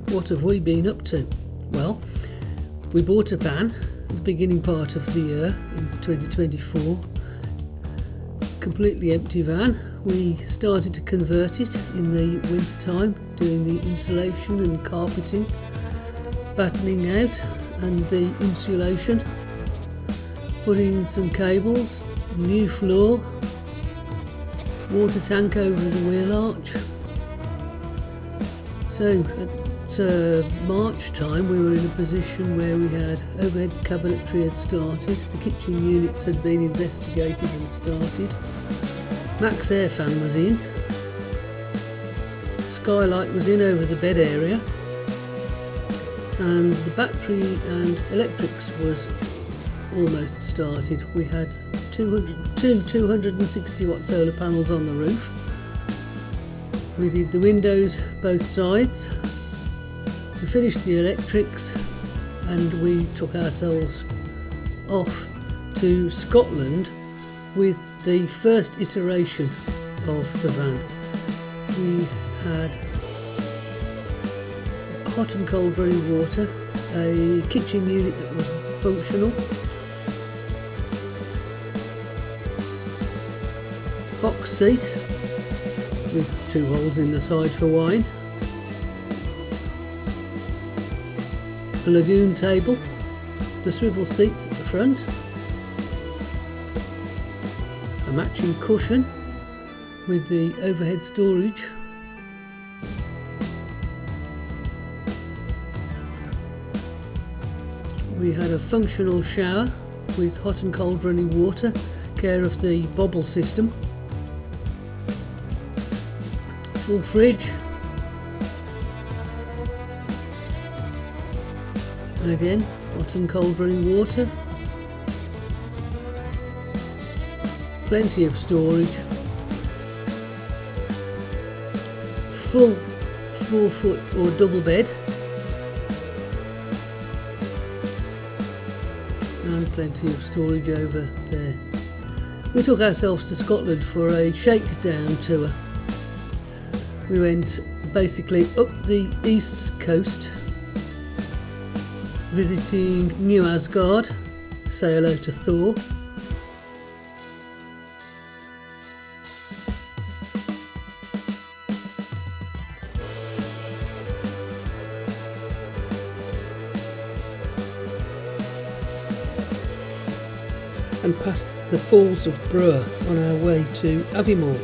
what have we been up to? Well, we bought a van at the beginning part of the year in 2024. Completely empty van. We started to convert it in the winter time, doing the insulation and carpeting, battening out and the insulation, putting in some cables, new floor, water tank over the wheel arch. So at March time we were in a position where we had overhead cabinetry had started, the kitchen units had been investigated and started, max air fan was in, skylight was in over the bed area, and the battery and electrics was almost started. We had 260 watt solar panels on the roof. We did the windows both sides. We finished the electrics and we took ourselves off to Scotland with the first iteration of the van. We had hot and cold running water, a kitchen unit that was functional, box seat with 2 holes in the side for wine, a lagoon table, the swivel seats at the front, a matching cushion with the overhead storage, we had a functional shower with hot and cold running water, care of the bobble system, full fridge, and again hot and cold running water, plenty of storage, full 4-foot or double bed, and plenty of storage over there. We took ourselves to Scotland for a shakedown tour. We went basically up the east coast, visiting New Asgard, say hello to Thor, and past the Falls of Brugh on our way to Aviemore.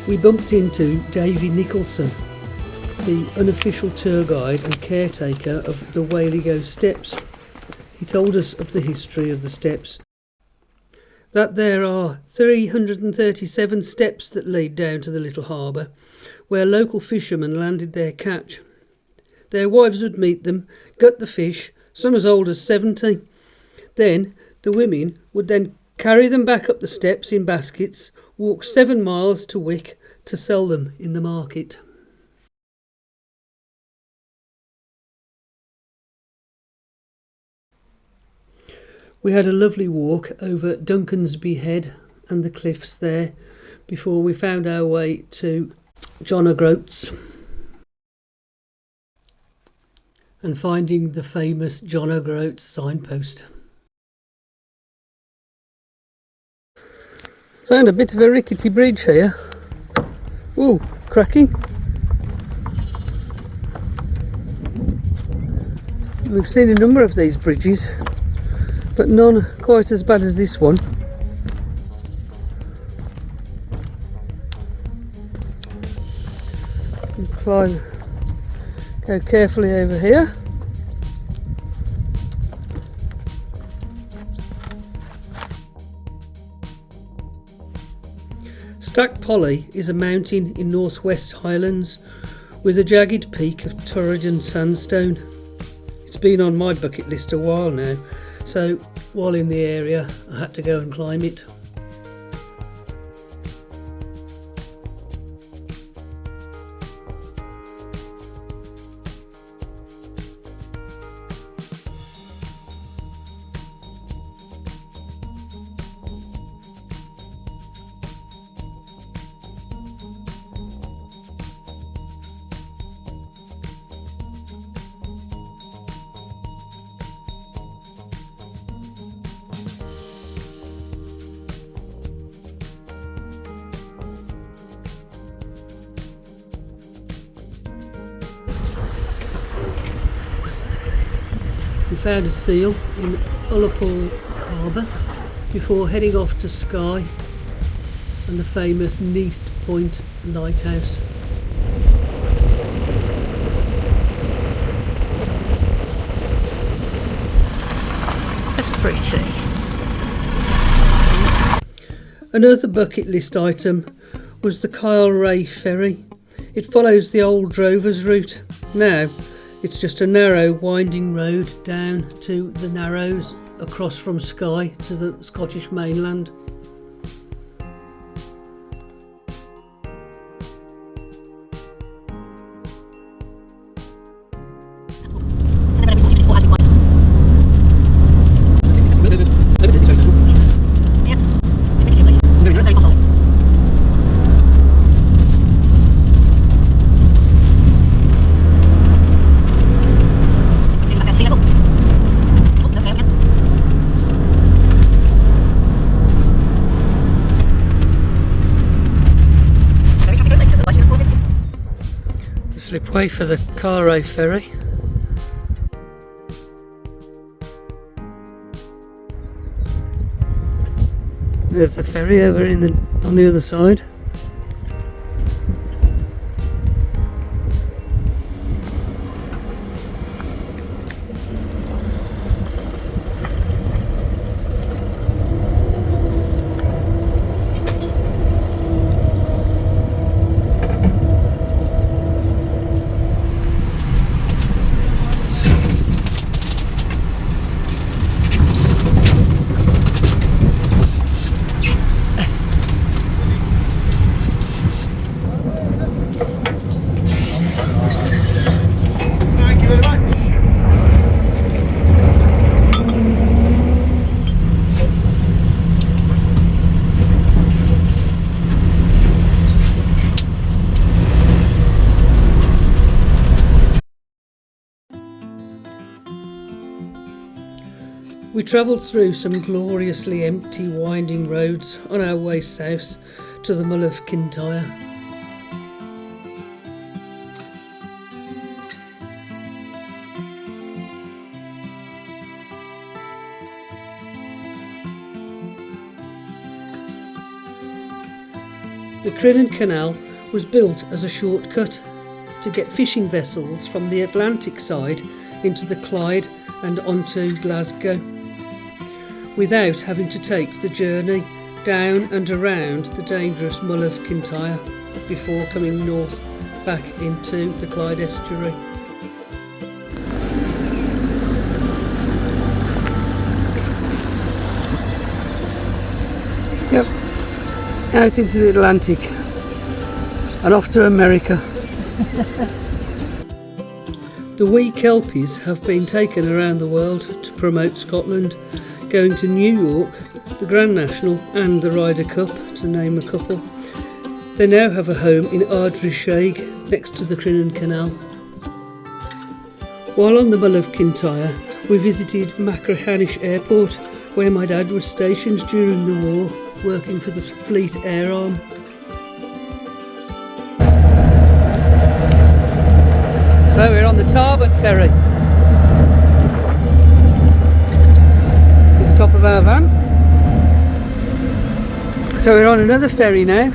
We bumped into Davy Nicholson, the unofficial tour guide and caretaker of the Whaley Steps. He told us of the history of the steps, that there are 337 steps that lead down to the little harbour, where local fishermen landed their catch. Their wives would meet them, gut the fish, some as old as 70. Then the women would then carry them back up the steps in baskets, walk 7 miles to Wick to sell them in the market. We had a lovely walk over Duncansby Head and the cliffs there before we found our way to John O'Groats and finding the famous John O'Groats signpost. Found a bit of a rickety bridge here. Ooh, cracking. We've seen a number of these bridges, but none quite as bad as this one. Climb, go carefully over here. Stack Polly is a mountain in northwest Highlands with a jagged peak of Torridon sandstone. It's been on my bucket list a while now, so while in the area I had to go and climb it. found a seal in Ullapool Harbour before heading off to Skye and the famous Neast Point Lighthouse. That's pretty. Another bucket list item was the Kyle Ray ferry. It follows the old Drovers route. Now it's just a narrow winding road down to the Narrows across from Skye to the Scottish mainland. Slipway for the Carray ferry. There's the ferry over on the other side. We travelled through some gloriously empty winding roads on our way south to the Mull of Kintyre. The Crinan Canal was built as a shortcut to get fishing vessels from the Atlantic side into the Clyde and onto Glasgow, without having to take the journey down and around the dangerous Mull of Kintyre before coming north back into the Clyde estuary. Yep, out into the Atlantic and off to America. The wee kelpies have been taken around the world to promote Scotland, going to New York, the Grand National and the Ryder Cup, to name a couple. They now have a home in Ardrishaig, next to the Crinan Canal. While on the Mull of Kintyre, we visited Machrihanish Airport, where my dad was stationed during the war, working for the Fleet Air Arm. So we're on the Tarbert ferry. Here's the top of our van. So we're on another ferry now,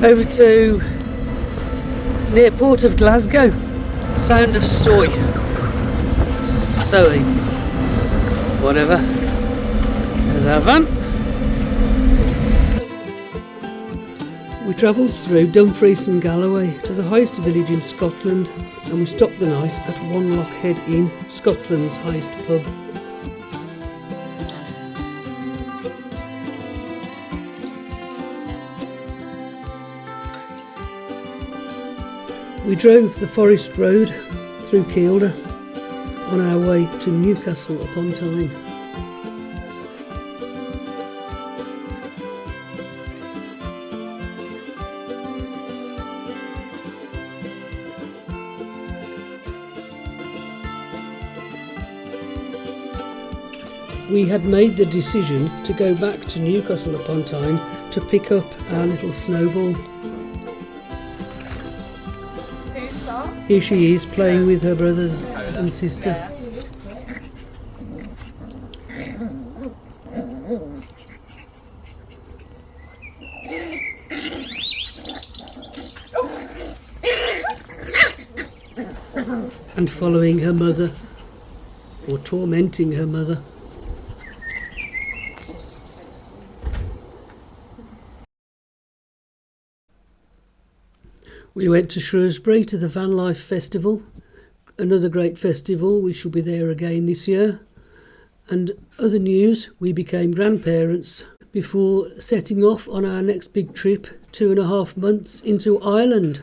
over to near Port of Glasgow, Sound of Soy, whatever. There's our van. We travelled through Dumfries and Galloway to the highest village in Scotland, and we stopped the night at One Lockhead Inn, Scotland's highest pub. We drove the Forest Road through Kielder on our way to Newcastle upon Tyne. We had made the decision to go back to Newcastle upon Tyne to pick up our little snowball. Here she is, playing with her brothers and sister. and following her mother, or tormenting her mother. We went to Shrewsbury to the VanLife Festival, another great festival. We shall be there again this year. And other news, we became grandparents before setting off on our next big trip, 2.5 months into Ireland.